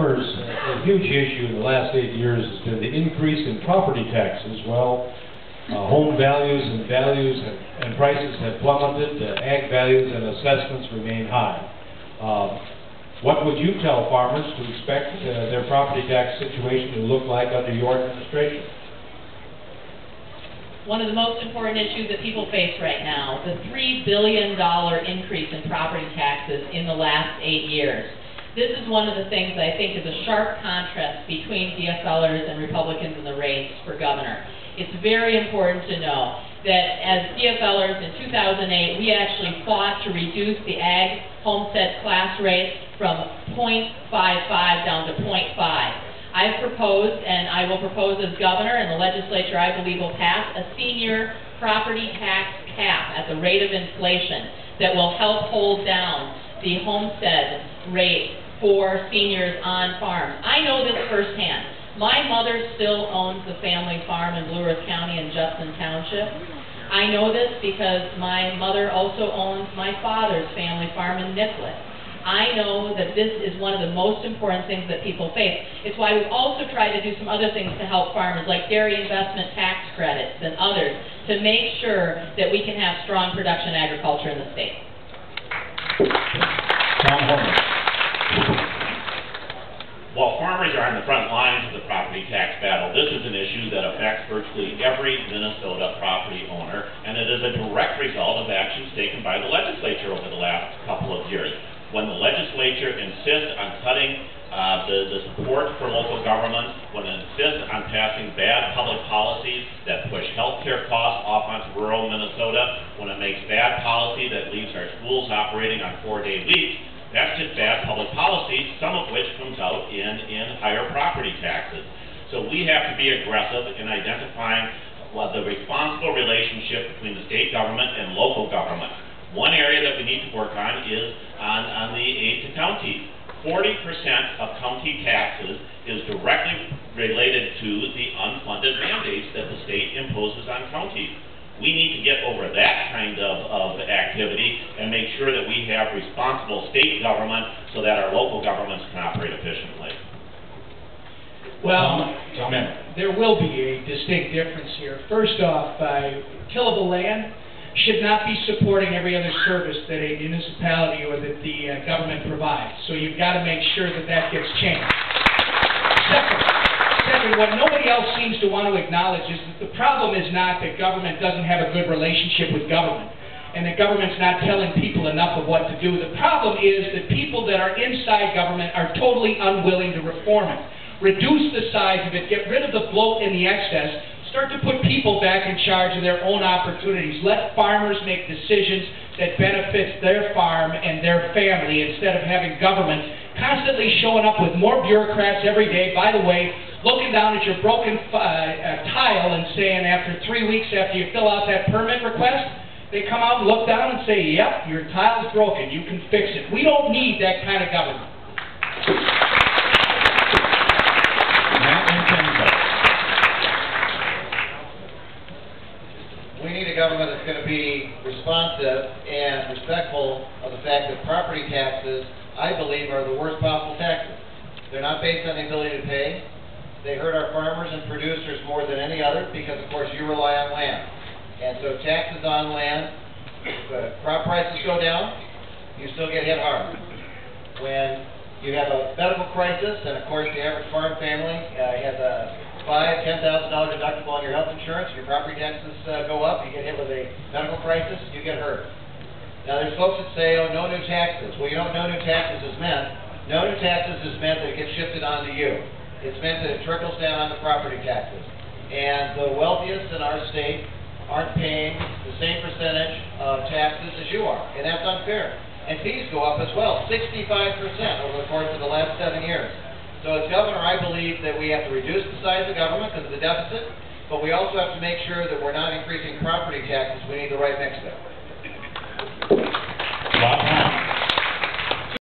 A huge issue in the last 8 years has been the increase in property taxes. Well, home values and prices have plummeted. Ag values and assessments remain high. What would you tell farmers to expect their property tax situation to look like under your administration? One of the most important issues that people face right now, the $3 billion increase in property taxes in the last 8 years. This is one of the things that I think is a sharp contrast between DFLers and Republicans in the race for governor. It's very important to know that as DFLers in 2008, we actually fought to reduce the ag homestead class rate from 0.55 down to 0.5. I've proposed, and I will propose as governor, and the legislature I believe will pass, a senior property tax cap at the rate of inflation that will help hold down the homestead rate for seniors on farms. I know this firsthand. My mother still owns the family farm in Blue Earth County in Judson Township. I know this because my mother also owns my father's family farm in Nicollet. I know that this is one of the most important things that people face. It's why we also try to do some other things to help farmers, like dairy investment tax credits and others, to make sure that we can have strong production agriculture in the state. While farmers are on the front lines of the property tax battle, this is an issue that affects virtually every Minnesota property owner, and it is a direct result of actions taken by the legislature over the last couple of years. When the legislature insists on cutting the support for local government, when it insists on passing bad public policies that push health care costs off onto rural Minnesota, when it makes bad policy that leaves our schools operating on 4-day weeks, that's just bad public policy, some of which comes out in higher property taxes. So we have to be aggressive in identifying the responsible relationship between the state government and local government. One area that we need to work on is on the aid to counties. 40% of county taxes is directly related to the unfunded mandates that the state imposes on counties. We need to get over that kind of activity and make sure that we have responsible state government so that our local governments can operate efficiently. Well, there will be a distinct difference here. First off, tillable land should not be supporting every other service that a municipality or that the government provides. So you've got to make sure that that gets changed. Second, what nobody else seems to want to acknowledge is that the problem is not that government doesn't have a good relationship with government and that government's not telling people enough of what to do. The problem is that people that are inside government are totally unwilling to reform it. Reduce the size of it, get rid of the bloat and the excess, start to put people back in charge of their own opportunities. Let farmers make decisions that benefit their farm and their family instead of having government constantly showing up with more bureaucrats every day, by the way, looking down at your broken tile and saying after 3 weeks after you fill out that permit request, they come out and look down and say, yep, your tile's broken, you can fix it. We don't need that kind of government. We need a government that's going to be responsive and respectful of the fact that property taxes, I believe, are the worst possible taxes. They're not based on the ability to pay. They hurt our farmers and producers more than any other because, of course, you rely on land. And so taxes on land, if crop prices go down, you still get hit hard. When you have a medical crisis, and of course the average farm family has a $5,000, $10,000 deductible on your health insurance, your property taxes go up, you get hit with a medical crisis, you get hurt. Now there's folks that say, oh, no new taxes. Well, you know what no new taxes is meant? No new taxes is meant that it gets shifted onto you. It's meant that it trickles down on the property taxes. And the wealthiest in our state aren't paying the same percentage of taxes as you are, and that's unfair. And fees go up as well, 65% over the course of the last 7 years. So as governor, I believe that we have to reduce the size of government because of the deficit, but we also have to make sure that we're not increasing property taxes. We need the right mix there.